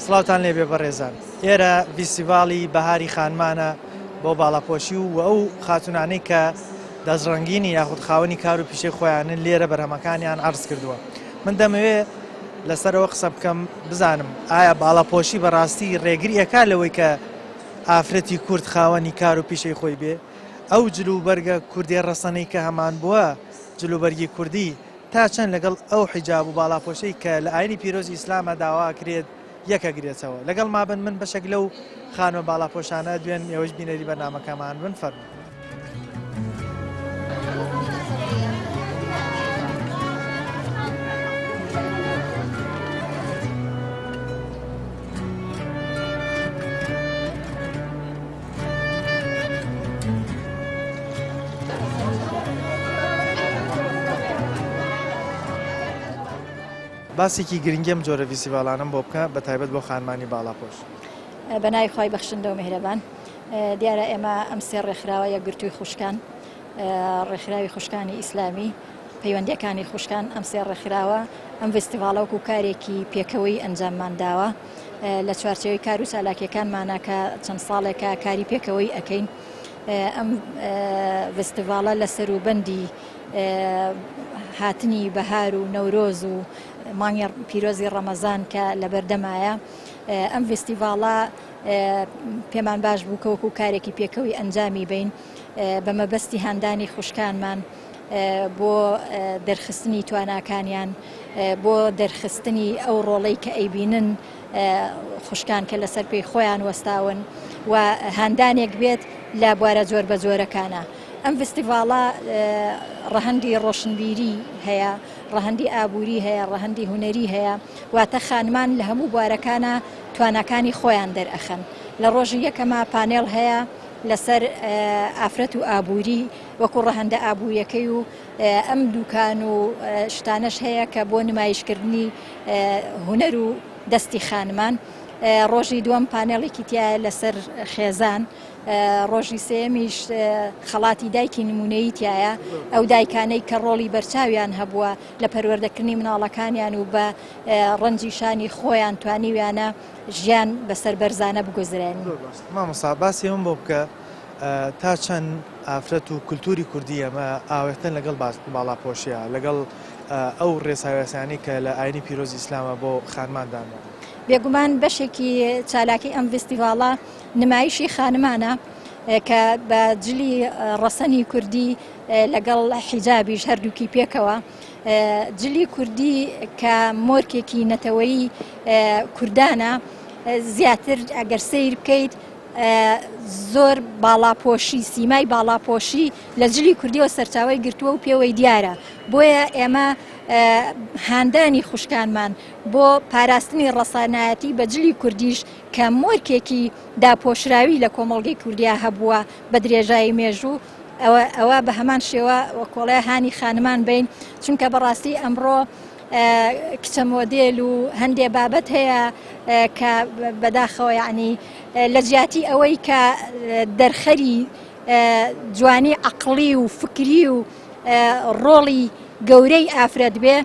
سڵاوتان لێبێ بەڕێزان. ئێرە فیستیڤاڵی بەهاری خانمانە بۆ باڵاپۆشی و ئەو خاتونانەی کە دەستڕەنگینی یاخود خاوەنی کار و پیشەی خۆیانن لێرە بەرهەمەکانیان عەرز کردووە. من دەمەوێت لەسەرەوە قسە بکەم بزانم ئایا باڵاپۆشی بەڕاستی ڕێگری ئەکا لەوەی کە ئافرەتی کورد خاوەنی کار و پیشەی خۆی بێ؟ ئەو جلوبەرگە کوردی ڕەسەنەی کە هەمان بووە جلوبەرگی کوردی تا چەند لەگەڵ ئەو حیجاب و باڵاپۆشەی کە لە ئاینی پیرۆزی ئیسلامە داواکرێت یەکەگرێتەوە. لەگەڵ مابن من بەشێک لەو خانوە باڵاپۆشانە دوێن ئێوەش بینەری بەرنامەکەمان بن فەرموو. باسێکی گرنگم جۆرە فیستیڤاڵانم بۆ بکە بە تایبەت بۆ خانمانی باڵاپۆش. بەناوی خۆی بەخشندە و میهرەبان. دیارە ئێمە ئەم سێ ڕێکخراوە یەکگرتووی خوشکان، ڕێکخراوی خوشکانی ئیسلامی، پەیوەندیەکانی خوشکان، ئەم سێ ڕێکخراوە ئەم فیستیڤاڵە وەکو کارێکی پێکەوەی ئەنجاممان داوە لە چوارچێوەی کار و چالاکیەکانمانە کە چەند ساڵێکە کاری پێکەوەی ئەەکەین. ئەم فیستیڤاڵە لە سەروبەندی هاتنی بەهار و نەورۆز و مانگی پیرۆزی ڕەمەزان کە لە بەردەمایە، ئەم فیستیڤاڵە پێمان باش بوو کە وەکو کارێکی پێکەوەی ئەنجامی بین بە مەبەستی هەندانی خوشکانمان بۆ دەرخستنی تواناکانیان، بۆ دەرخستنی ئەو ڕۆڵەی کە ئەیبینن خوشکان کە لەسەر پێی خۆیان وەستاون و هەندانێک بێت لە بوارە جۆر بە جۆرەکانە. ئەم فیستیڤاڵە ڕەهەندی ڕۆشنبیری هەیە، ڕەهەندی ئابووری هەیە، ڕەهەندی هونەری هەیە، واتە خانمان لە هەموو بوارەکانە توانەکانی خۆیان دەرئەخەن. لە ڕۆژی یەکەمە پانێڵ هەیە لەسەر ئافرەت و ئابووری وەکو ڕەهەندە ئابووریەکەی و ئەم دوکان و شتانەش هەیە کە بۆ نمایشکردنی هونەر و دەستی خانمان. ڕۆژی دووەم پانێڵێکی تایە لەسەر خێزان، ڕۆژی سێمیش خەڵاتی دایکی نمونەیی تایە، ئەو دایکانەی کە ڕۆڵی بەرچاویان هەبووە لە پەروەردەکردنی مناڵەکانیان و بە ڕەنجی شانی خۆیان توانیویانە ژیان بەسەر بەرزانە بگوزرێن. مامۆستا باسی ئەوم بۆ بکە تا چەند ئافرەت و کولتوری کوردی ئەمە ئاوێتن لەگەڵ باڵاپۆشیە، لەگەڵ ئەو ڕێساوێسانی کە لە ئاینی پیرۆزی ئیسلامە بۆ خانماندانە. بێگومان بەشێکی چالاکی ئەم فیستیڤاڵە نمایشی خانمانە کە بە جلی ڕەسەنی کوردی لەگەڵ حیجابیش هەردووکی پێکەوە. جلی کوردی کە مۆرکێکی نەتەوەیی کوردانە، زیاتر ئەگەر سیر بکەیت زۆر باڵاپۆشی، سیمای باڵاپۆشی لە جلی کوردیەوە سەرچاوی گرتووە و پێوەی دیارە. بۆیە ئێمە هاندانی خوشکانمان بۆ پاراستنی ڕەسەنایەتی بە جلی کوردیش کە مۆرکێکی داپۆشراوی لە کۆمەڵگەی کوردیا هەبووە بە درێژایی مێژوو، ئەوە بە هەمان شێوە وەکۆڵێ هانی خانمان بین، چونکە بەڕاستی ئەمڕۆ کچە مۆدێل و هەندێ بابەت هەیە کە بەداخەوە یعنی لە جیاتی ئەوەی کە دەرخەری جوانی عەقڵی و فکری و ڕۆڵی گەورەی ئافرەت بێ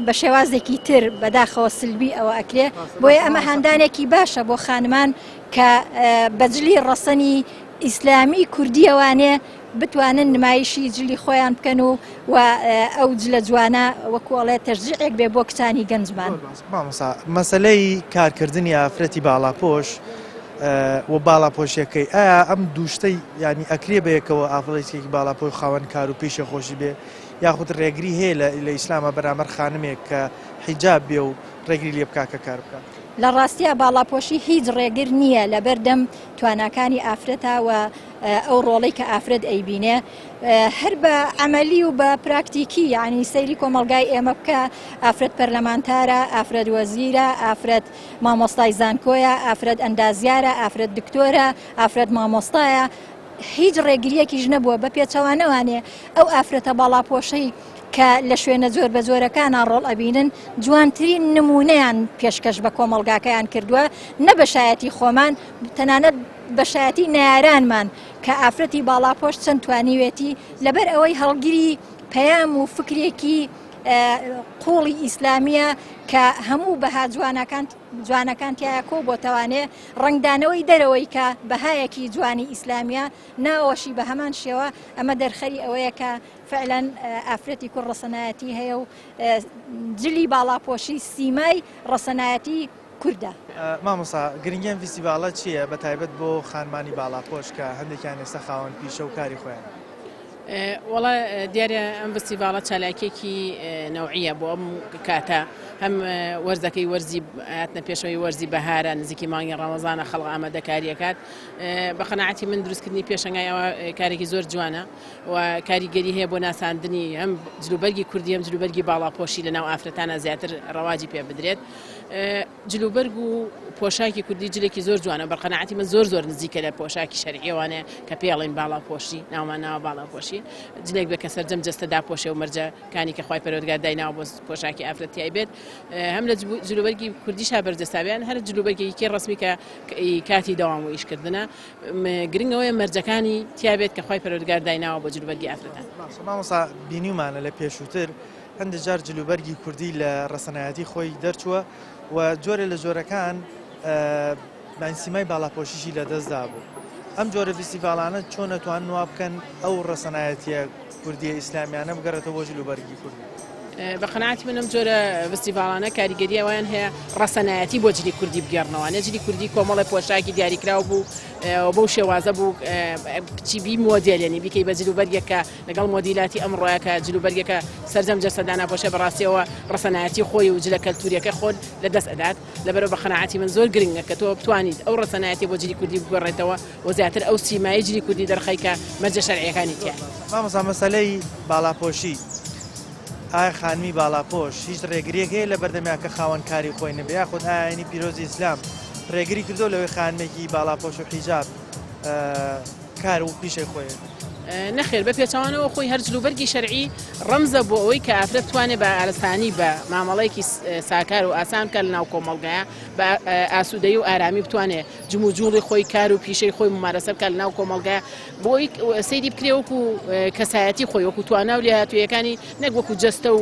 بە شێوازێکی تر بەداخەوە سلبی ئەوە ئەکرێ. بۆیە ئەمە هەندانێکی باشە بۆ خانمان کە بەجلی ڕەسەنی ئیسلامی کوردیەوانێ بتوانن نمایشی جلی خۆیان بکەن و ئەو جلە جوانە وەکوڵێ تەشجیعێک بێ بۆ کچانی گەنجمان. مەسەلەی کارکردنی ئافرەتی باڵاپۆش و باڵاپۆشیەکەی ئایا ئەم دووشتەی ینی ئەکرێ بەیەکەوە ئافرەتێکی باڵاپۆی خاوەن کار و پیشە خۆشی بێ، یاخود ڕێگری هەیە لە ئیسلامە بەرامبەر خانمێک کە حیجاب بێ و ڕێگری لێ بکا کە کار بکات؟ لە ڕاستیە باڵاپۆشی هیچ ڕێگر نییە لەبەردەم تواناکانی ئافرەتە و ئەو ڕۆڵەی کە ئافرەت ئەیبینێ هەر بە عەمەلی و بە پراکتیکی، یعنی سەیری کۆمەڵگای ئێمە بکە، ئافرەت پەرلەمانتارە، ئافرەت وەزیرە، ئافرەت مامۆستای زانکۆیە، ئافرەت ئەندازیارە، ئافرەت دکتۆرە، ئافرەت مامۆستایە، هیچ ڕێگریەکیش نەبووە بە پێچەوانەوانێ ئەو ئافرەتە باڵاپۆشەی کە لە شوێنە زۆر بە زۆرەکانە ڕۆڵ ئەبینن جوانترین نمونەیان پێشکەش بە کۆمەڵگاکەیان کردووە، نە بەشایەتی خۆمان، تەنانەت بەشایەتی نارانمان کە ئافرەتی باڵاپۆش چەند توانیوێتی لەبەر ئەوەی هەڵگیری پەیام و فکرێکی قوڵی ئیسلامیە کە هەموو بەها جوانەکان تایە کۆ بۆتەوانێ ڕنگدانەوەی دەرەوەی کە بەهایەکی جوانی ئیسلامیە ناوەشی بە هەمان شێوە ئەمە دەرخەری ئەوەیە کە فعلا ئافرەتی کوڕ ڕەسەنایەتی هەیە و جلی باڵاپۆشی سیمای ڕەسەنایەتی کووردە. مامۆستا گرنگیان فیستیڤالە چییە بە تایبەت بۆ خانمانی باڵاپۆش کە هەندێکیان ئێستا خاوەن پیشە و کاری خۆیان؟ وڵا دیارە ئەم فستیڤالە چالاکێکی نەوعیە بۆ ئەم کاتە هەم وەرزەکەی وەرزی هاتنە پێشەوەی وەرزی بەهارە نزیکی مانگی ڕەمەزانە خەڵق ئامادەکاریەکات. بە قەناعەتی من دروستکردنی پێشەنگای ئەوە کارێکی زۆر جوانە و کاریگەری هەیە بۆ ناساندنی هەم جلوبەرگی کوردی هەم جلوبەرگی باڵاپۆشی لەناو ئافرەتانە زیاتر ڕەواجی پێ بدرێت. جلوبەرگ و پۆشاکی کوردی جلێکی زۆر جوانە بە قەناعەتی من زۆر نزیکە لە پۆشاکی شەرعیەوانە کە پێڵێن باڵاپۆشی ناومان ناوە باڵاپۆشی جلێک بە کە سەرجەم جەستە داپۆشێ و مەرجەکانی کە خوای پەروەردگار دایناوە بۆ پۆشاکی ئافرەتی بێت. هەم لە جلوبەرگی کوردیشا بەردەستابیان هەر جلوبەرگێکی ڕسمی کە کاتی داوام و ئیشکردنە گرنگەوەی مەرجەکانی تیابێت کە خوای پەروەردگار دایناوە بۆ جلوبەرگی ئافرەتان. مامۆستا بینیمانە لە پێشووتر هەندێک جار جلوبەرگی کوردی لە ڕەسەنایەتی خۆی دەرچووە و جۆرە لە جۆرەکان بانسیمای باڵاپۆشیشی لەدەستدا بوو. ئەم جۆرە فیستیڤالانە چۆن نەتوان وا بکەن ئەو ڕەسەنایەتیە کوردیە ئیسلامیانە بگەڕێتەوە بۆ جلوبەرگی کوردی؟ بە قەناعەتی منم جۆرە فستیڤالانە کاریگەری ئەویان هەیە ڕەسەنایەتی بۆ جلی کوردی بگەڕنەوە. جلی کوردی کۆمەڵی پۆشاکی دیاریکراو بوو بەو شێوازە بوو کچیبی مۆدێلێنی بیکەی بە جلوبەرگێکە لەگەڵ مۆدیلاتی ئەمڕۆیە کە جلوبەرگێکە سەرجەم جەستەدا ناپۆشە بەڕاستیەوە ڕەسەنایەتی خۆی و جلە کەلتوریەکە خۆت لەدەست ئەدات. لەبەرەوە بە قەناعەتی من زۆر گرنگە کە تۆ بتوانیت ئەو ڕەسەنایەتی بۆ جلی کوردی بگەڕێتەوە و زیاتر ئەو سیمایی جلی کوردی دەرخەی کە مەرجە شەرعیەکانی تیا. مامۆستا مەسەلەی باڵاپۆشی ئایا خانمی باڵاپۆش هیچ ڕێگریەک هەیە لە بەردەمیان کە خاوەنکاری خۆی نەبێ یاخود ئاینی پیرۆزی ئیسلام ڕێگری کردو لەوەی خانمێکی باڵاپۆش و حیجاب کار و پیشەی خۆی؟ نەخێر بە پێچەوانەوە خۆی هەر جلوبەرگی شەرعی ڕەمزە بۆ ئەوەی کە ئافرەت بتوانێت بە ئارەستانی بە مامەڵەیەکی ساکار و ئاسان کە لەناو کۆمەڵگایە بە ئاسوودەیی و ئارامی بتوانێت جموجوڵی خۆی کار و پیشەی خۆی ممارەسە بکات لەناو کۆمەڵگایە بۆی سەیری بکرێ وەکو کەسایەتی خۆی وەکو توانە و لێهاتوویەکانی نەک وەکو جەستە و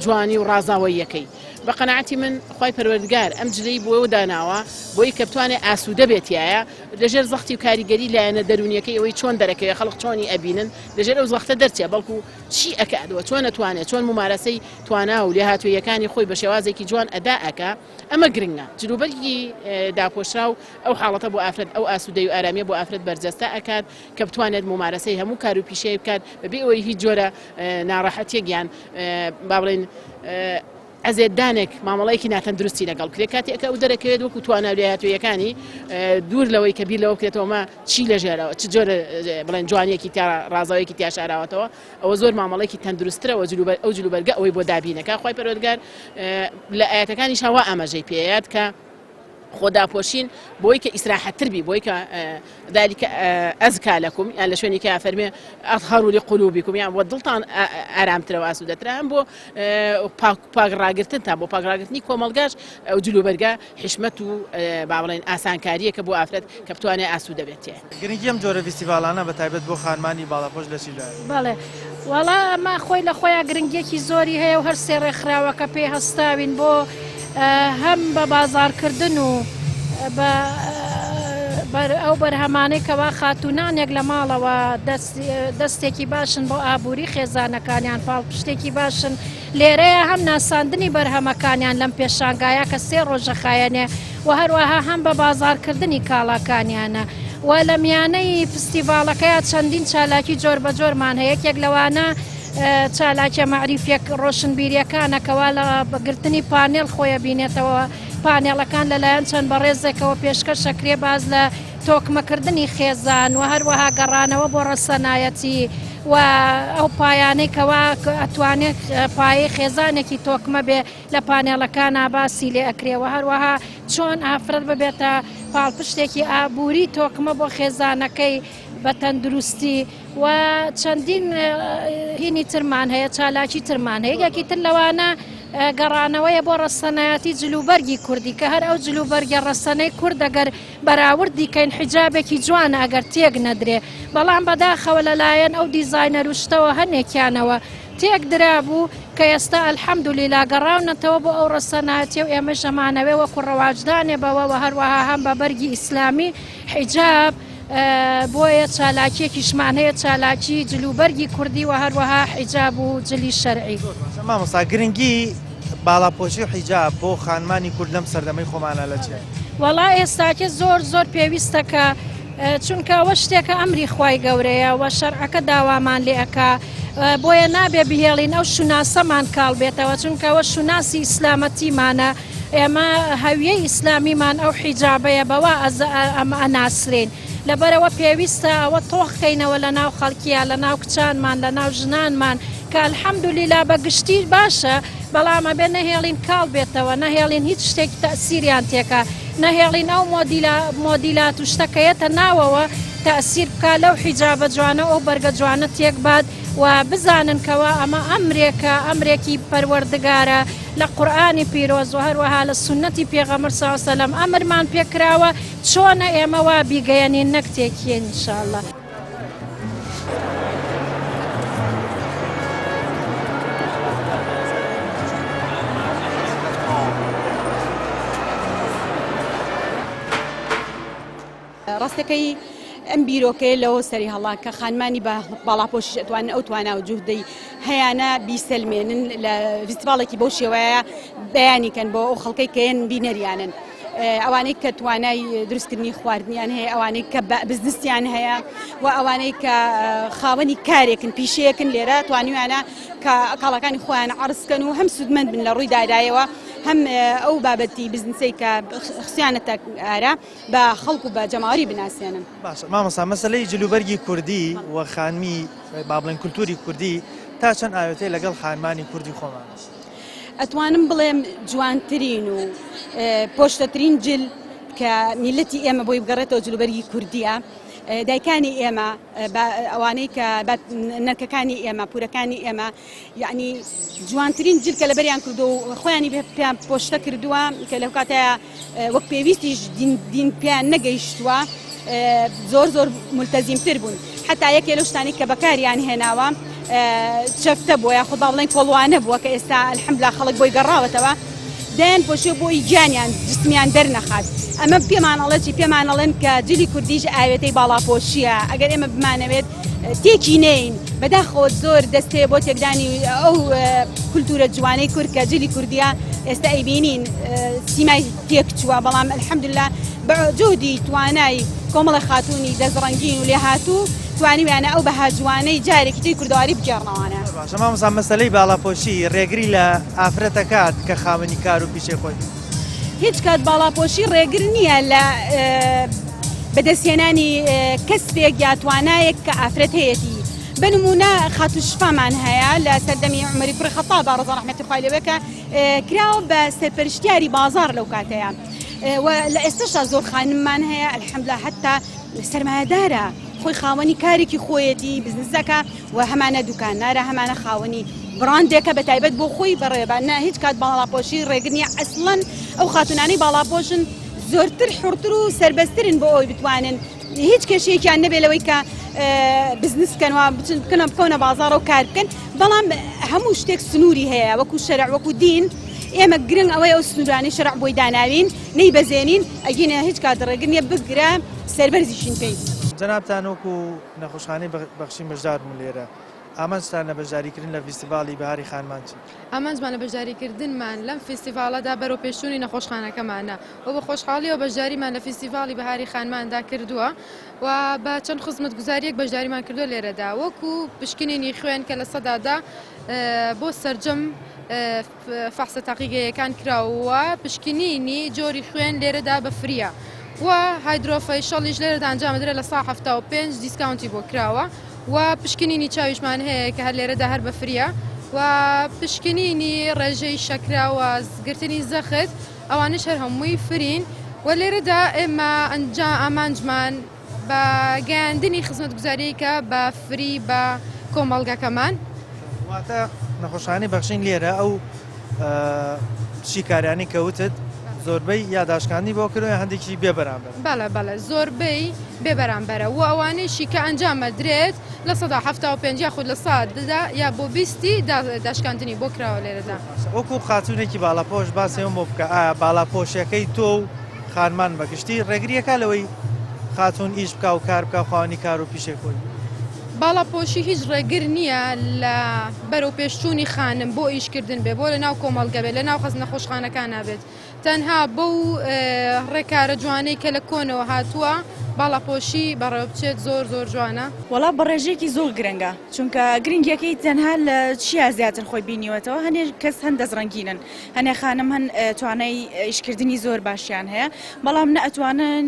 جوانی و ڕازاوەیەکەی. بە قەناعەتی من خوای پەروەردگار ئەم جلەی بۆ ئەوە داناوە بۆی کە بتوانێت ئاسوودە بێتیایە لەژێر زەختی و کاریگەری لایەنە دەرونیەکەی ئەوەی چۆن دەرەکەوێت خەڵق چۆنی ئەبینن لەژێر ئەو زەختە دەرچێ بەڵکو چی ئەکاتەوە چۆن نەتوانێت چۆن ممارەسەی توانا و لێهاتوویەکانی خۆی بە شێوازێکی جوان ئەدا ئەکا. ئەمە گرنگە جلوبەرگی داپۆشرا و ئەو حاڵەتە بۆ ئافرەت ئەو ئاسوودەی و ئارامیە بۆ ئافرەت بەرجەستە ئەکات کە بتوانێت ممارەسەی هەموو کار و پیشەی بکات بەبێ ئەوەی هیچ جۆرە ناڕەحەتیەکیان با بڵێن ئەزێدانێک مامەڵەیەکی ناتەندروستی لەگەڵ کرێ کاتێک ئەو دەرەکەوێت وەکو توانە لێهاتوویەکانی دوور لەوەی کە بیر لەوە بکرێتەوە چی لەژێرەوە چ جۆرە بڵێن جوانیەکی تا ڕازاوەیەکی تیا شاراوەتەوە ئەوە زۆر مامەڵەیەکی تەندروسترە ئەو جلوبەرگە ئەوەی بۆ دابینەکە خوای پەروەردگار لە ئاەتەکانی شاوا ئاماژەی پێیات کە خۆداپۆشین بۆی کە ئیسراحەتتر بی بۆی کە ذلك ئەزکا لەکم یان لە شوێنی کە فەرمێ ئەطهەروا لقلوبکم یان بۆ دڵتان ئارامترەوە ئاسوودەترە هەم بۆ پاکڕاگرتنتان بۆ پاکڕاگرتنی کۆمەڵگاش ئەو جلوبەرگە حشمەت و با بڵێن ئاسانکاریەکە بۆ ئافرەت کە بتوانێت ئاسوودە بێت. گرنگی ئەم جۆرە فیستیڤالانە بە تایبەت بۆ خانمانی باڵاپۆش لە چی لایە؟ بەڵێ وەڵا ئەمە خۆی لە خۆیان گرنگیەکی زۆری هەیە و هەر سێ ڕێکخراوەکە پێی هەستاوین بۆ هەم بە بازارکردن و ئەو بەرهەمانەی کەوا خاتونانێک لە ماڵەوە دەستێکی باشن بۆ ئابووری خێزانەکانیان پاڵپشتێکی باشن لێرەیە هەم ناساندنی بەرهەمەکانیان لەم پێشانگایە کە 3 ڕۆژە خایەنێ و هەروەها هەم بە بازارکردنی کاڵاکانیانە و لە میانەی فستیڤالەکەیە چەندین چالاکی جۆر بە جۆرمان هەیە یەکێک لەوانە چالاکە معریفێک ڕۆشنبیریەکانەکەوا لە بەگرتنی پانێڵ خۆیە بینێتەوە پانێڵەکان لەلایەن چەند بەڕێزێکەوە پێشکەشەکرێ باز لە تۆکمەکردنی خێزان و هەروەها گەڕانەوە بۆ ڕەسەنایەتی و ئەو پایانەی کەوا ئەتوانێت پایەی خێزانێکی تۆکمە بێ لە پانێڵەکان باسی لێ ئەکرێەوە هەروەها چۆن ئافرەت ببێتە پاڵپشتێکی ئابووری تۆکمە بۆ خێزانەکەی بە تەندروستی و چەندین هینی ترمان هەیە چالاکی ترمان هەیە یەکی تر لەوانە گەڕانەوەیە بۆ ڕەسەنایەتی جلوبەرگی کوردی کە هەر ئەو جلوبەرگی ڕەسەنەی کورد ئەگەر بەراوردی کەین حیجابێکی جوانە ئەگەر تێک نەدرێ بەڵام بەداخەوە لەلایەن ئەو دیزاینەر و شتەوە هەنێکیانەوە تێک درابوو کە ئێستا ئەلحەمدولیلا گەڕاونەتەوە بۆ ئەو ڕەسەناتی و ئێمە ژەمانەوێ وەکو ڕەواجدانێ بەوە هەروەها هەم بە بەرگی ئیسلامی حیجاب بۆیە چالاکیەکیشمان هەیە چالاکی جلوبەرگی کوردی و هەروەها حیجاب و جلی شەرعی. مامۆستا گرنگی باڵاپۆشی و حیجاب بۆ خانمانی کورد لەم سەردەمەی خۆمانە لە چێ؟ وەڵا ئێستاکە زۆر پێویستە کە چونکە ئەوە شتێکە ئەمری خوای گەورەیە و شەرعەکە داوامان لێ ئەکا بۆیە نابێ بهێڵین ئەو شوناسەمان کاڵ بێتەوە چونکە ئەوە شوناسی ئیسلامەتیمانە ئێمە هەویەی ئیسلامیمان ئەو حیجابەیە بەوە ئەمە ئەناسرێن لەبەرەوە پێویستە ئەوە تۆخکەینەوە لە ناو خەڵکیە لە ناو کچانمان لە ناو ژنانمان کە ئەلحەمدولیلا بەگشتی باشە بەڵامە بێ نەهێڵین کاڵ بێتەوە نەهێڵین هیچ شتێکی تەسیریان تێکە نەهێڵین ئەو مۆدیلات و شتەکەیەتە ناوەوە تەسیر بکە لەو حیجابە جوانە ئەو بەرگە جوانە تێک بات و بزانن کەوە ئەمە ئەمرێکی پەروەردگارە لە قورئانی پیرۆز و هەروەها لە سونەتی پێغەمبەر صلی الله علیه و سلم ئەمرمان پێکراوە چۆنە ئێمە وا بیگەیەنین نەک تێکیەن ئینشاءالله. ڕاستەکەی ئەم بیرۆکەیە لەوە سەری هەڵا کە خانمانی بە باڵاپۆشیش ئەتوانن ئەو توانە و جوهدەی هەیەە بیسەلمێنن لە فیستیڤاڵێکی بەو شێوەیە بەیانیکەن بۆ ئەو خەڵکەی کە هێن بینەریانن ئەوانەی کە توانای دروستکردنی خواردنیان هەیە ئەوانەی کە بزنسیان هەیە و ئەوانەی کە خاوەنی کارێکن پیشەیەکن لێرە توانیوانە کە کاڵەکانی خۆیان عەرزکەن و هەم سودمەند بن لە ڕووی دارایەوە هەم ئەو بابەتی بزنسەی کە خسیانەتە ئارە بە خەڵک و بە جەماوەری بناسیێنن. باشە مامۆستا مەسەلەی جلوبەرگی کوردی و خانمی با بڵێن کولتوری کوردی تا چەند ئاوێتەی لەگەڵ خانمانی کوردی خۆمان؟ ئەتوانم بڵێم جوانترین و پۆشتەترین جل کە میلەتی ئێمە بۆی بگەڕێتەوە جلوبەرگی کوردیە دایکانی ئێمە ئەوانەی کە نەرکەکانی ئێمە پورەکانی ئێمە یعنی جوانترین جل کە لەبەریان کردو و خۆیانی پێیان پۆشتە کردووە کە لەو کاتەیە وەک پێویستیش دین پێیان نەگەیشتووە زۆر ملتەزیمتر بوون حتا یەکێ لەو شتانی کە بەکاریان هێناوە چەفتە بووە یاخود با بڵێن کۆڵوانە بووە کە ئێستا ئەلحەمدولیلا خەڵک بۆی گەڕاوەتەوە دەیان پۆشێ بۆی گیانیان جسمیان دەرنەخات ئەمە پێمانەڵێکی پێمانەڵێن کە جلی کوردیش ئاوێتەی باڵاپۆشیە ئەگەر ئێمە بمانەوێت تێکی نین بەداخەوە زۆر دەستێ بۆ تێکدانی ئەو کولتورە جوانەی کورد کە جلی کوردیە ئێستا ئەیبینین سیمای تێک چووە بەڵام ئەلحەمدولیلا بە جهدی توانای کۆمەڵە خاتوونی دەزڕەنگین و لێهاتوو توانیویانە ئەو بەها جوانەی جارێکی تری کوردەواری بگێڕنەوەوانە. باشە مامۆستا مەسەلەی باڵاپۆشی ڕێگری لە ئافرەتەکات کە خاوەنی کار و پیشەی خۆی هیچ کات باڵاپۆشی ڕێگر نییە لە بەدەستێنانی کەسێک یا توانایەک کە ئافرەت هەیەتی بنمونە خاتوشفامان هەیە لە سەردەمی عومەری کوڕی خەتاب ڕەضا ڕەحمەتی خوای لێ بێ کە کراوە بە سەرپەرشتیاری بازاڕ لەو کاتەیە و لە ئێستاشا زۆر خانممان هەیە ئەلحەمدولیلا حتا سەرمایەدارە خۆی خاوەنی کارێکی خۆیەتی بزنسەکە و هەمانە دوکانارە هەمانە خاوەنی براندێکە بە تایبەت بۆ خۆی بەڕێبانە هیچ کات باڵاپۆشی ڕێگر نییە ئەسڵەن ئەو خاتونانەی باڵاپۆشن زۆرتر حورتر و سربەسترن بۆ ئەوی بتوانن هیچ کێشەیەکیان نەبێ لەوەی کە بزنسکەنەوە بکەنە بکەونە بازاڕ و کار بکەن بەڵام هەموو شتێک سنووری هەیە وەکو شەرع وەکو دین ئێمە گرنگ ئەوەی ئەو سنوورانی شەرع بۆی داناوین نەی بەزێنین ئەگینە هیچ کات ڕێگر نییە بگرە سەربەرزیشین پێی. جەنابتان وەکو نەخۆشخانەی بەخشین بەشدار بوون لێرە ئامانجتان لە بەشداریکردن لە فیستیڤاڵی بەهاری خانمان چی؟ ئامانجمان لە بەشداریکردنمان لەم فیستیڤاڵەدا بەرەو پێشوونی نەخۆشخانەکەمانە و بە خۆشحاڵی و بەشداریمان لە فیستیڤاڵی بەهاری خانماندا کردووە و بە چەند خزمەتگوزاریەک بەشداریمان کردو لێرەدا وەکو پشکنینی خوێن کە لە سەدادا بۆ سەرجەم فەحسە تاقیگەیەکان کراوە پشکنینی جۆری خوێن لێرەدا بە فریە و هایدرۆفەیشەڵیش لێرەدا ئەنجامەدرێت لە سا 75 دیسکاونتی بۆ کراوە و پشکنینی چاویشمان هەیە کە هەر لێرەدا هەر بە فریە و پشکنینی ڕێژەی شەکرا و گرتنی زەخت ئەوانش هەر هەمووی فرین و لێرەدا ئێمە ئامانجمان بە گەیاندنی خزمەتگوزاریەکە بە فری بە کۆمەڵگەکەمان. واتە نەخۆشخانەی بەخشین لێرە ئەو شیکاریانی کەوتت زۆربەی یاداشکانی بۆ کردو هەندێکی بێ بەرامبەر بەڵێ زۆربەی بێبەرامبەرە و ئەوانەیشی کە ئەنجامەدرێت لە 150 خود لە ساددا یا بۆ 20 داشکاندنی بۆ کراوە لێرەدا. وەکو خاتونێکی باڵاپۆش باسێوم بۆ بکە ئایا باڵاپۆشەکەی تۆ و خانمان بەگشتی ڕێگریەکە لەوەی خاتون ئیش بکە و کار بکە خاوەنی کار و پیشەی خۆی. باڵاپۆشی هیچ ڕێگر نییە لە بەرەو پێشچوونی خانم بۆ ئیشکردن بێ بۆ لە ناو کۆمەڵگە بێت لە ناو خەزنە خۆشخانەکان نابێت تەنها بەو ڕێکارە جوانەی کە لە کۆنەوە هاتووە باڵاپۆشی بەڕێوە بچێت زۆر جوانە. وەڵا بەڕێژێکی زۆر گرنگە چونکە گرنگیەکەی تەنها لە چیا زیاتر خۆی بینیوەتەوە هەنێ کەس هەن دەزڕەنگینن هەنێ خانم هەن توانای ئیشکردنی زۆر باشیان هەیە بەڵام نەئەتوانن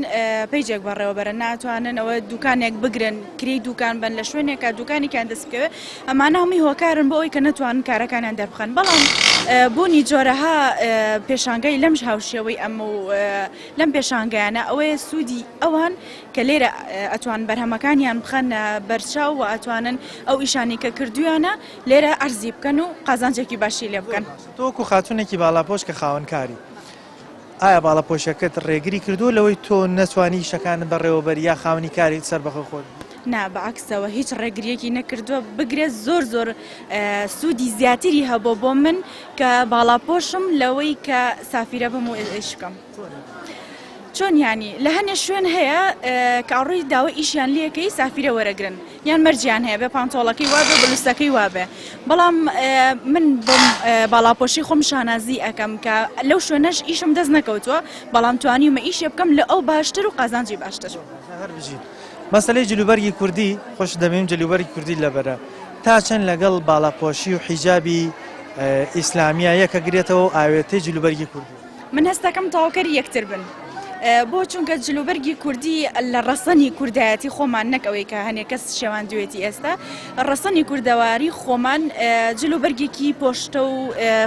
پەیجێک بەڕێوە بەرن ناتوانن ئەوە دوکانێک بگرن کری دوکان بن لە شوێنێکە دوکانێکیان دەستکەوێت ئەمانە هەمووی هۆکارن بۆ ئەوی کە نەتوانن کارەکانیان دەربخەن بەڵام بوونی جۆرەها پێشانگای لەمش هاوشێوەی ئەم و لەم پێشانگایانە ئەوەیە سوودی ئەوان کە لێرە ئەتوان بەرهەمەکانیان بخەنە بەرچاو و ئەتوانن ئەو ئیشانی کە کردویانە لێرە ئەرزی بکەن و قازانجێکی باشی لێ بکەن. تۆکو خاتونێکی باڵاپۆش کە خاوەنکاری ئایا باڵاپۆشەکەت ڕێگری کردو لەوەی تۆ نەتوانی شەکان بەڕێوەبەر یا خاوەنی کاری سەر بەخۆ خۆت؟ نا بەعکسەوە هیچ ڕێگریەکی نەکردووە بگرێت زۆر سوودی زیاتری هەبوو بۆ من کە باڵاپۆشم لەوەی کە سافیرە بم و ئیشکەم. چۆن ینی لە هەنێ شوێن هەیە کە ئەڕووی داوای ئیشیان لەکەی سافیرە وەرەگرن یان مەرجیان هەیە بێ پانتۆڵەکەی وابێ بلوستەکەی وابێ بەڵام من بم باڵاپۆشی خۆم شانازی ئەەکەم کە لەو شوێنەش ئیشم دەست نەکەوتووە بەڵام توانیمە ئیشێ بکەم لە ئەو باشتر و قازانجی باشتر. مەسەلەی جلوبەرگی کوردی خۆش دەبێم جلوبەرگی کوردی لەبەرە تا چەند لەگەڵ باڵاپۆشی و حیجابی ئیسلامیە یەکە گرێتەوە ئاوێتەی جلوبەرگی کوردی. من هەستەکەم تاواکەری یەکتر بن. بۆ چونکە جلوبەرگی کوردی لە ڕەسەنی کوردایەتی خۆمان نەکەوەی کە هەنێک کەس شێوان دوێتی ئێستا ڕەسەنی کوردەواری خۆمان جلوبەرگێکی پۆشتە و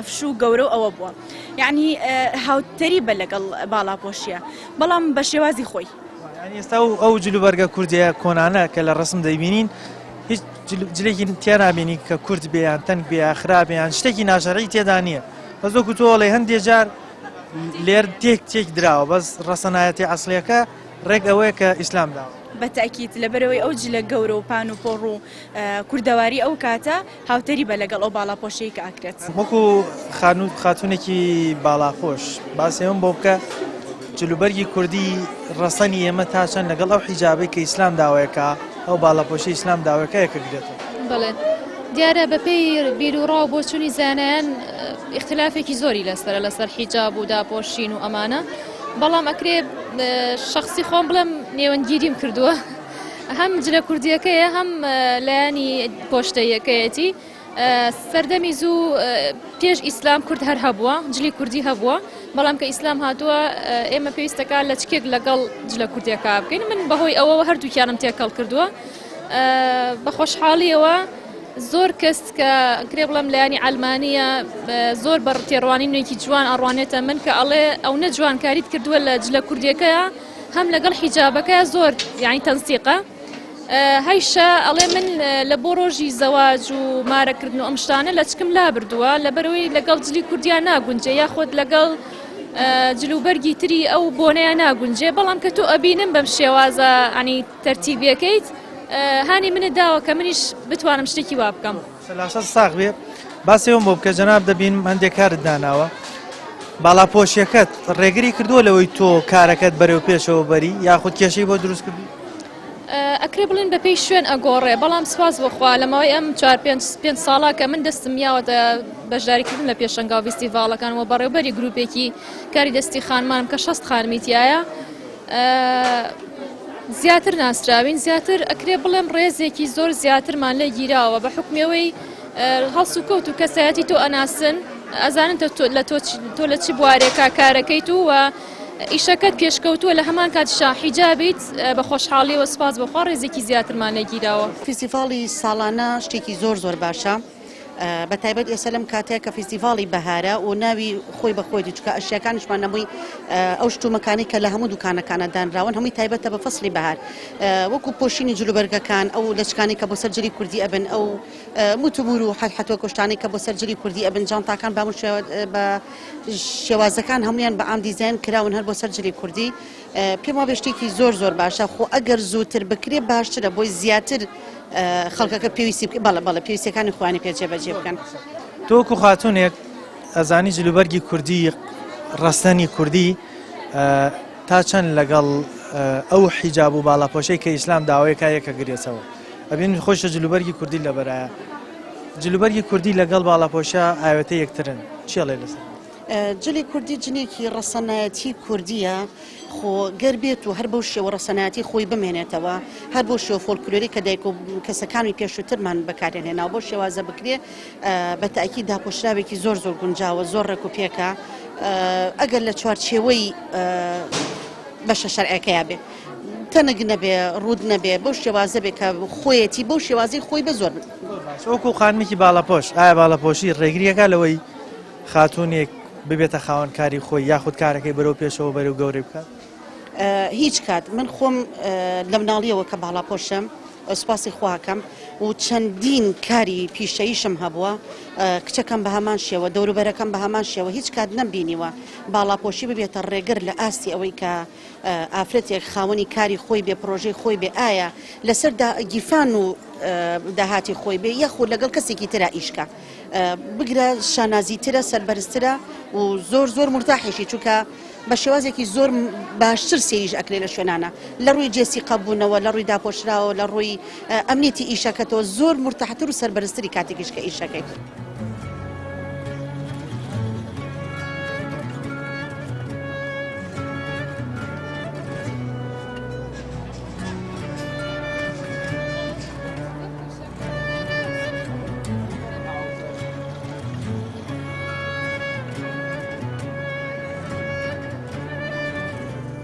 فش و گەورە و ئەوە بووە یعنی هاوتەری بە لەگەڵ باڵاپۆشیە بەڵام بە شێوازی خۆی. ئێستا ئەو جلوبەرگە کوردیە کۆنانە کە لە ڕسم دەیبینین هیچ جلێکی تیا نابینی کە کورد بێیان تەنگ بێ خراپیان شتێکی ناشەڕی تێدا نییە بەس وەکو تۆڵێ هەندێک جار لێر تێک دراوە بەس ڕەسەنایەتی ئەسڵیەکە ڕێک ئەوەیە کە ئیسلام داوە. بەتاکیت لەبەرەوەی ئەو جلە گەورە و پان و پۆڕ و کوردەواری ئەو کاتە هاوتەری بە لەگەڵ ئەو باڵاپۆشەی کە ئاکرێت. وەکو خاتونێکی باڵاپۆش باسێوم بۆ بکە جلوبەرگی کوردی ڕەسەنی ئێمە تا چەند لەگەڵ ئەو حیجابەی کە ئیسلام داوایەکە ئەو باڵاپۆشی ئیسلام داوایەکە یەکە گرێتەوە. بەڵێ دیارە بەپێی بیرروڕاو بۆچوونی زانایان اختلافێکی زۆری لەسەر حیجاب و داپۆشین و ئەمانە بەڵام ئەکرێ شخصی خۆم بڵێم نێوەنگیریم کردووە هەم جلە کوردیەکەیە هەم لایانی پۆشتەیەکەیەتی سەردەمی زوو پێش ئیسلام کورد هەر هەبووە جلی کوردی هەبووە بەڵام کە ئیسلام هاتووە ئێمە پێویستەکە لە چکێک لەگەڵ جلە کوردیەکە بکەین من بەهۆی ئەوەوە هەردووکیانم تێکەڵ کردووە بە خۆشحاڵیەوە زۆر کەس کە کرێ بڵم لایانی ئەلمانیە زۆر بە تێڕوانی نوێکی جوان ئەڕوانێتە من کە ئەڵێ ئەو نە جوانکاریت کردووە لە جلە کوردیەکەیە هەم لەگەڵ حیجابەکە زۆر یعنی تەنسیقە هەیشە ئەڵێ من لە بۆ ڕۆژی زەواج و مارەکردن و ئەم شتانە لە چکم لا بردووە لەبەرەوەی لەگەڵ جلی کوردیان ناگونجێ یاخۆت لەگەڵ جلوبەرگی تری ئەو بۆنەیە ناگونجێ بەڵام کە تۆ ئەبینم بەم شێوازە ئەنی تەرتیبیەکەیت هانی منت داوە کە منیش بتوانم شتێکی وا بکەم. سەلاشە ساغ بێ باسێوم بۆ بکە جەناب دەبین هەندێک کارت داناوە باڵاپۆشیەکەت ڕێگری کردووە لەوەی تۆ کارەکەت بەرەو پێشەوە بەری یاخود کێشەی بۆ دروست کردی؟ ئەکرێ بڵێن بەپێی شوێن ئەگۆڕێ بەڵام سپاس بخوا لەمەوەی ئەم 4-5 ساڵا کە من دەستم یاوەتە بەشداریکردن لە پێشەنگا و فیستیڤاڵەکانەوە بەڕێوەبەری گروپێکی کاری دەستی خانمانم کە 6 خانمیتیایە زیاتر ناسراوین زیاتر ئەکرێ بڵێم ڕێزێکی زۆر زیاترمان لە گیراوە بە حکمەوەی هەڵس و کەوت و کەسایەتی تۆ ئەناسن ئەزانن تۆ لە چ بوارێکا کارەکەیت و ئیشەکەت پێشکەوتووە لە هەمان کاتیشا حیجابیت بە خۆشحاڵیەوە سپاس بخوا ڕێزێکی زیاترمان لە گیراوە. فیستیڤاڵی ساڵانە شتێکی زۆر باشە بە تایبەت ئێستا لەم کاتەیە کە فیستیڤاڵی بەهارە و ناوی خۆی بە خۆی چکە ئەشیەکانیشمان نەبووی ئەو شتومەکانی کە لە هەموو دوکانەکانە دانراون هەمووی تایبەتە بە فەسلی بەهار وەکو پۆشینی جلوبەرگەکان ئەو لەچکانی کە بۆ سەرجەری کوردی ئەبن ئەو موتوبور و حتوە کوشتانی کە بۆ سەرجەری کوردی ئەبن جانتاکان بە شێوازەکان هەمویان بە ئام دیزاین کراون هەر بۆ سەرجەری کوردی پێم وابێ شتێکی زۆر زۆر باشە خۆ ئەگەر زووتر بکرێ باشترە بۆی زیاتر خەڵکەکە پێویستی بەڵە پێویستەکانی خوانی پێجێبەجێ بکەن. تۆکو خاتونێک ئەزانی جلوبەرگی کوردی ڕستەنی کوردی تا چەند لەگەڵ ئەو حیجاب و باڵاپۆشەی کە ئیسلام داوایەکە یەکە گرێتەوە ئەبین خۆشە جلوبەرگی کوردی لەبەرایە جلوبەرگی کوردی لەگەڵ باڵاپۆشە ئاوێتە یەکترن چێڵێ لەسەر جلی کوردی جنێکی ڕەسەنایەتی کوردیە خۆ گەربێت و هەر بەو شێوە ڕەسەنایەتی خۆی بمێنێتەوە هەر بۆ شێوە فۆلکلۆری کە دایک و کەسەکانی پێشووترمان بەکارێنێناو بۆ شێوازە بکرێ بە تاکی داپۆشراوێکی زۆر زۆر گونجاوە زۆر ڕێک و پێکە ئەگەر لە چوارچێوەی بەشە شەرعەکەیا بێ تەنگ نەبێ ڕوود نەبێ بەو شێوازە بێ کە خۆیەتی بەو شێوازی خۆی بە زۆر وەکو خانمێکی باڵاپۆش ئایا باڵاپۆشی ڕێگریەکە لەوەی خاتونێک ببێتە خاوەنکاری خۆی یاخود کارەکەی بەرەو پێشەوە بەرەو گەورەی بکات هیچ کات من خۆم لە مناڵیەوە کە باڵاپۆشم سپاسی خواکەم و چەندین کاری پیشەیشم هەبووە کچەکەم بە هەمان شێوە دەوروبەرەکەم بە هەمان شێوە هیچ کات نەمبینیوە باڵاپۆشی ببێتە ڕێگر لە ئاستی ئەوەی کە ئافرەتێک خاوەنی کاری خۆی بێ پرۆژەی خۆی بێ ئایا لەسەر گیرفان و داهاتی خۆی بێ یەخود لەگەڵ کەسێکی ترا ئیشکە بگرە شانازیترە سەربەرزترە و زۆر زۆر مرتاحیشی چونکە بە شێوازێکی زۆر باشتر سێریش ئەکرێ لە شوێنانە لە ڕووی جێسی قەبوونەوە لە ڕووی داپۆشراوە لە ڕووی ئەمنیەتی ئیشەکەتەوە زۆر مرتاحتر و سەربەرزتری کاتێکیش کە ئیشەکەی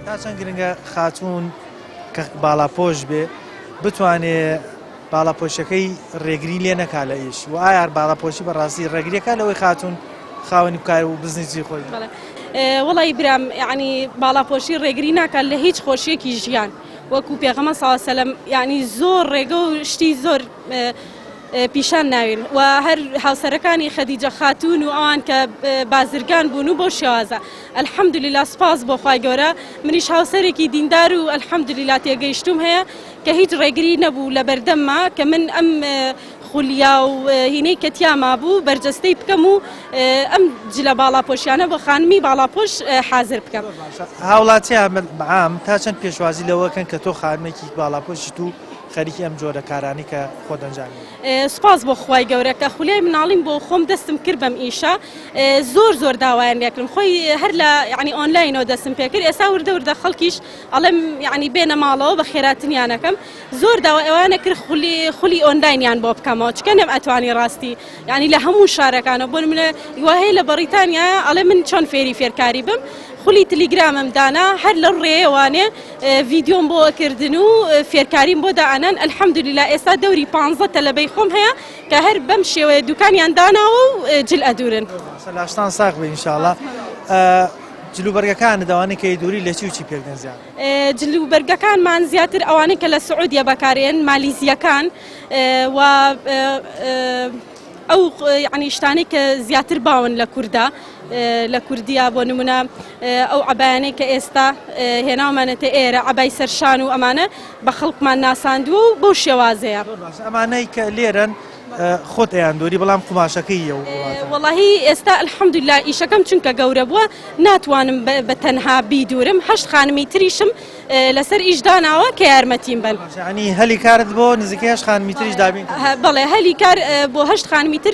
تا چەند گرنگە خاتون کە باڵاپۆش بێ بتوانێت باڵاپۆشەکەی ڕێگری لێ نەکا لە ئیش و ئایا باڵاپۆشی بەڕاستی ڕێگریەکە لەوەی خاتون خاوەنی بکار و بزنسی خۆی وڵی برام یعنی باڵاپۆشی ڕێگری ناکات لە هیچ خۆشیەکی ژیان وەکو پێغەمبەر صلی الله علیه و سلم یعنی زۆر ڕێگە و شتی زۆر پیشان ناوین و هەر هاوسەرەکانی خەدیجە خاتون و ئەوان کە بازرگان بوون و بۆ شێوازە ئەلحەمدولیلا سپاس بۆ خوای گەورە منیش هاوسەرێکی دیندار و ئەلحەمدولیلا تێگەیشتوم هەیە کە هیچ ڕێگری نەبوو لە بەردەمما کە من ئەم خولیا و هینەی کەتیاما بوو بەرجەستەی بکەم و ئەم جلە باڵاپۆشیانە بە خانمی باڵاپۆش حازر بکەم هاوڵاتی عام تا چەند پێشوازی لەوەکەن کە تۆ خانمێکی باڵاپۆشیت و خەریکی ئەم جۆرە کارانی کە خۆ دەنجامی سپاس بۆ خوای گەورە کە خولای مناڵیم بۆ خۆم دەستم کرد بەم ئیشە زۆر زۆر داوایان لێکردم خۆی هەر لە یعنی ئۆنلاینەوە دەستم پێ کرد ئێستا وردە وردە خەڵکیش ئەڵێم یعنی بێنە ماڵەوە بە خێراتنیانەکەم زۆر داوا ئەوانە کرد خولی ئۆنلاینیان بۆ بکەمەوە چکە نەم ئەتوانی ڕاستی یعنی لە هەموو شارەکانە بۆ منە وهەیە لە بەریتانیا ئەڵێ من چۆن فێرکاری بم خولی تەلیگرامم دانا هەر لە ڕێوانێ ڤیدیۆم بۆ کردن و فێرکاریم بۆ داانان ئەلحەمدولیلا ئێستا دەوری 15 تەلەبەی خۆم هەیە کە هەر بەم شێوەیە دوکانیان داناوە و جل ئەدورن لاشتان ساق بێ ئینشاءڵڵا جلوبەرگەکان داوانەی کە دووری لە چی و چی پێکدەن زیاد جلوبەرگەکانمان زیاتر ئەوانەی کە لە سعودیە بەکارێن مالیزیەکان و ئەو یعنی شتانەی کە زیاتر باون لە کووردا لە کوردیا بۆ نمونە ئەو عەبایانەی کە ئێستا هێناومانەتە ئێرە عەبای سەرشان و ئەمانە بە خەڵکمان ناساندووە و بەو شێوازەیە ئەمانەی کە لێرن خۆت ئەیاندۆری بەڵام قوماشەکەی وەڵاهی ئێستا ئەلحەمدولیلا ئیشەکەم چونکە گەورە بووە ناتوانم بە تەنها بیدورم 8 خانمی تریشم لەسەر ئیش داناوە کە یارمەتیم بن ینی هەلی کارت بۆ نزیکەی 8 خانمی تریش دابین بەڵێ هەلی کار بۆ 8 خانمی تر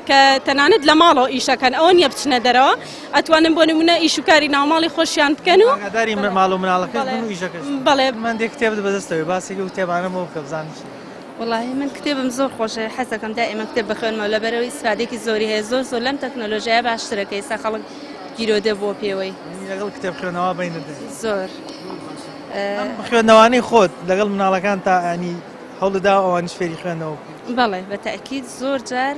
کە تەنانەت لە ماڵەوە ئیشەکەن ئەوە نییە بچنە دەرەوە ئەتوانم بۆ نمونە ئیش و کاری ناوماڵی خۆشیان بکەن و ئاگاداری ماڵ و مناڵەکە و ئیشەکەش بەڵێ من دێک کتێبت بەدەستەوەی باسێکی و کتێبانەمەوە کە بزانش والله من کتێبم زۆر خۆشە حەزەکەم دائما کتێب بخوێنمەوە لەبەرەوەی ئیسفادێکی زۆری هەیە زۆر لەم تەکنۆلۆژیایە باشترەکە ئێستا خەڵک گیرۆدە بۆ پێوەی لەگەڵ کتێب خوێنەوە بینەدە زۆر خوێندنەوانی خۆت لەگەڵ مناڵەکان تا ینی هەوڵدا ئەوانش فێری خوێندنەوە بەڵێ بە تەئکید زۆر جار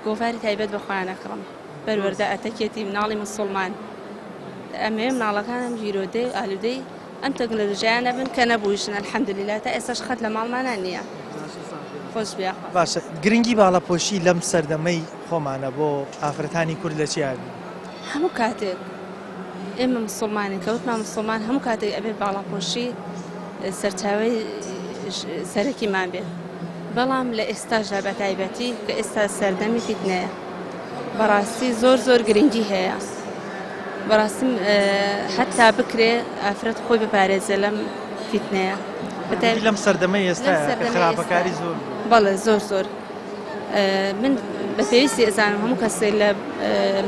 گۆڤاری تایبەت بە خۆیان ئەکڕم بەروەردە ئەتەکێتی مناڵی مسلمان ئەمێ مناڵەکانم ژیرۆدەی ئالودەی ئەم تەکنۆلۆژیان نەبن کە نەبوویشن ئەلحەمدولیلا تا ئێستاش خەت لە ماڵمانان نییە خۆش بیا باشە گرنگی باڵەپۆشی لەم سەردەمەی خۆمانە بۆ ئافرەتانی کورد لە چیابی هەموو کاتێک ئێمە مسلمانین کەوتمان مسلمان هەموو کاتێک ئەبێ باڵاپۆشی سەرچاوەی سەرەکیمان بێت بەڵام لە ئێستاژدا بە تایبەتی کە ئێستا سەردەمی فیتنەیە بەڕاستی زۆر گرنگی هەیە بەڕاستی حتا بکرێ ئافرەت خۆی بپارێزە لەم فیتنەیە لەم سەردەمەی ئێستا خراپەکاری زۆر بەڵێ زۆر من بە پێویستی ئەزانم هەموو کەسێک لە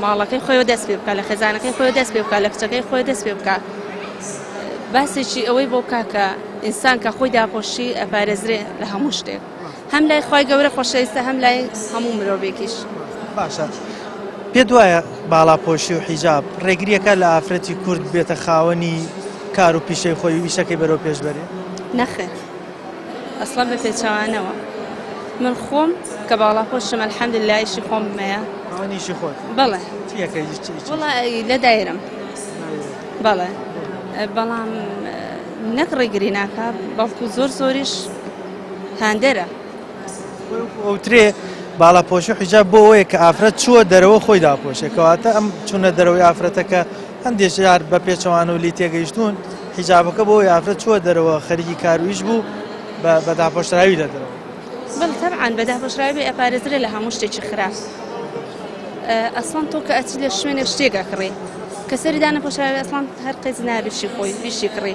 ماڵەکەی خۆی دەست پێ بکات لە خێزانەکەی خۆی دەست پێ بکات لە کچەکەی خۆی دەست پێ بکات باسێکی ئەوەی بۆ کاکە ئینسان کە خۆی داپۆشی ئەپارێزرێ لە هەموو شتێک هەم لای خۆی گەورە خۆشەویستە هەم لای هەموو مرۆڤێکیش باشە پێ دوایە باڵاپۆشی و حیجاب ڕێگریەکە لە ئافرەتی کورد بێتە خاوەنی کار و پیشەی خۆی ویشەکەی بەرەو پێش بەرێ نەخێ ئەسڵان بە پێچەوانەوە من خۆم کە باڵاپۆشم ئەلحەمدولیلا ئیشی خۆم بمەیە ئەوەنیشی خۆت بەڵێ وڵای لە دایرم بەڵێ بەڵام نەک ڕێگری ناکە بەڵکو زۆریش هاندەرە ئەوترێ باڵاپۆشی و حیجاب بۆ ئەوەیە کە ئافرەت چووە دەرەوە خۆی داپۆشێ کەواتە ئەم چوونە دەرەوەی ئافرەتەکە هەندێک جار بە پێچەوان و لی تێگەیشتون حیجابەکە بۆ ئەوەی ئافرەت چووە دەرەوە خەریکی کارویش بوو بە داپۆشراوی لە دەرەوە بەڵ تەبعاً بە داپۆشراوی ئەپارێزرێ لە هەموو شتێکی خراپ ئەسڵان تۆ کە ئەچی لە شوێنێک شتێکە کڕێ کە سەری دانەپۆشراوی ئەسڵان هەر قەیز نابێشی خۆی بیشی کڕێ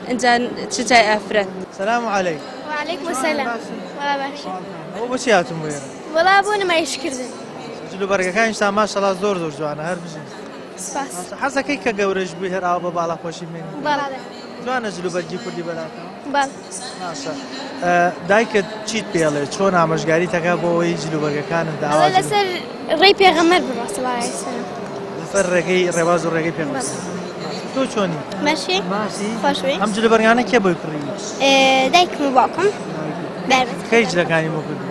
اینجا چ جای ئافرەت سەلام عەلەیکم وعليكم السلام ولا باشا ئەو بۆچی هاتم وێرە ولا بۆ نمایشکردن جلوبەرگەکانیشتان ماشەڵڵا زۆر جوانە هەر بژین سپاس حەزەکەی کە گەورەش بووی هەر ئاو بە باڵاپۆشی بمێنی بەڵێ جوانە جلوبەرگی کوردی بەلاتەوە بەڵێ باشە دایکت چیت پێڵێ چۆن ئامۆژگاری تەکە بۆ ئەوەی جلوبەرگەکانت ئەوە داوا لەسەر ڕێی پێغەمبەر بڕوا سەڵای سەلام لەسەر ڕێگەی ڕێباز و ڕێگەی پێغەمبەر تۆ چۆنی ماشی خۆشوی ئەم جلوبەرگانە کێ بۆی کڕی دایکم و باوکم کەی جلەکانی بۆ کردی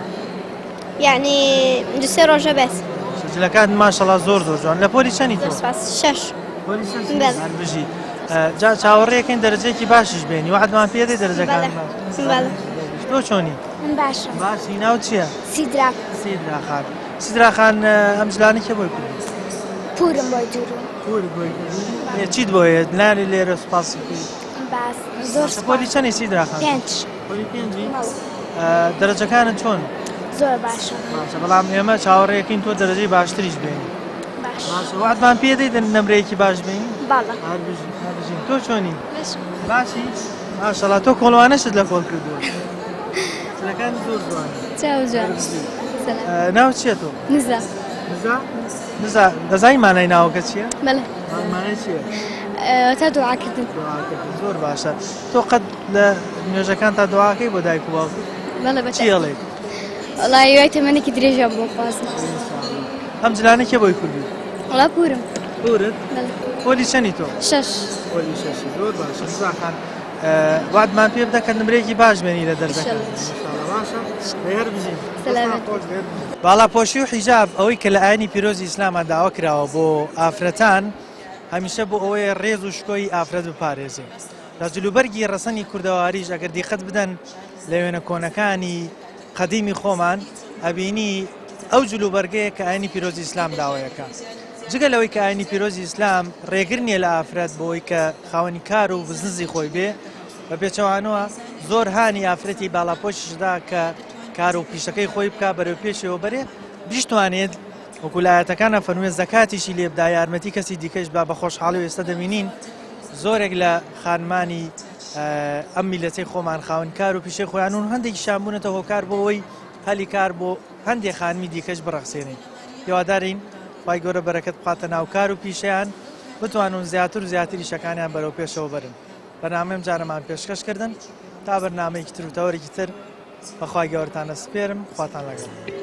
یعنی دوسێ ڕۆژە بێت جلەکان ماشەڵڵا زۆر جوان لە پۆلی چەندی تۆ سپاس شەش بژی جا چاوەڕێەکەین دەرەجەیەکی باشیش بێنی وعدمان پێدەی دەرەجەکان تۆ چۆنی من باشە باشی ناو چییە سیدرا سیدراخان ئەم جلانی کێ بۆی کردی پورم بۆی دوورو چیت بۆیە ناری لێرە سوپاسی باس زۆر پۆلی چەندی سیدراخان پۆلی پێنجی دەرەجەکانت چۆن زۆر باشە بەڵام ئێمە چاوەڕێەکەین تۆ دەرەجەی باشتریش بێنی وعدمان پێدەی نەمرەیەکی باش بین باڵە تۆ چۆنی باشی ماشەڵڵا تۆ کۆڵوانەشت لە کۆڵ کردووە جلەکان زۆر جوان ناو چییە تۆ نزا دەزای مانای ناوەکە چییە بەڵێ مانای چییە تا دوعاکردن زۆر باشە تۆ قەت لە نوێژەکان تا دوعاکەی بۆ دایک و باوکت بەڵێ بە چیەڵێ وڵای وای تەمەنێکی درێژە بۆ خوازم ئەم جلانە کێ بۆی کردی وڵا پورم پورت پۆلی چەندی تۆ شەش پۆلی شەشی زۆر باشە نزاخان وعدمان پێ بدە کە نمرەیەکی باش بێنی لە دەردەکان باڵاپۆشی و حیجاب ئەوەی کە لە ئاینی پیرۆزی ئیسلامە داوا کراوە بۆ ئافرەتان هەمیشە بۆ ئەوەیە ڕێز و شکۆی ئافرەت بپارێزێ لە جلوبەرگی ڕەسەنی کوردەواریش ئەگەر دیقەت بدەن لە وێنە کۆنەکانی قەدیمی خۆمان ئەبینی ئەو جلوبەرگەیە کە ئاینی پیرۆزی ئیسلام داوایەکە جگە لەوەی کە ئاینی پیرۆزی ئیسلام ڕێگر نییە لە ئافرەت بۆی کە خاوەنی کار و بزنسی خۆی بێ بە پێچەوانەوە زۆر هانی ئافرەتی باڵاپۆشیشدا کە کار و پیشەکەی خۆی بکە بەرەو پێشەوە بەرێ بیشتوانێت وەکولایەتەکانە فەرموێ زەکاتیشی لێبدا یارمەتی کەسی دیکەش با بە خۆشحاڵی و ئێستا دەبینین زۆرێک لە خانمانی ئەم میلەتەی خۆمان خاوەن کار و پیشەی خۆیان و هەندێکی شانبوونەتە هۆکار بۆەوەی هەلی کار بۆ هەندێک خانمی دیکەش بڕەخسێنین هیوادارین خی گەورە بەرەکەت بخاتە ناو کار و پیشیان بتوانون زیاتر و زیاتری شەکانیان بەرەو پێشەوە بەرن بەنامەم جارەمان پێشکەشکردن تا بەرنامەیەکی تر و تەوەرێکی تر بەخوای گەورەتانە سپێرم خواتان لەگەڵ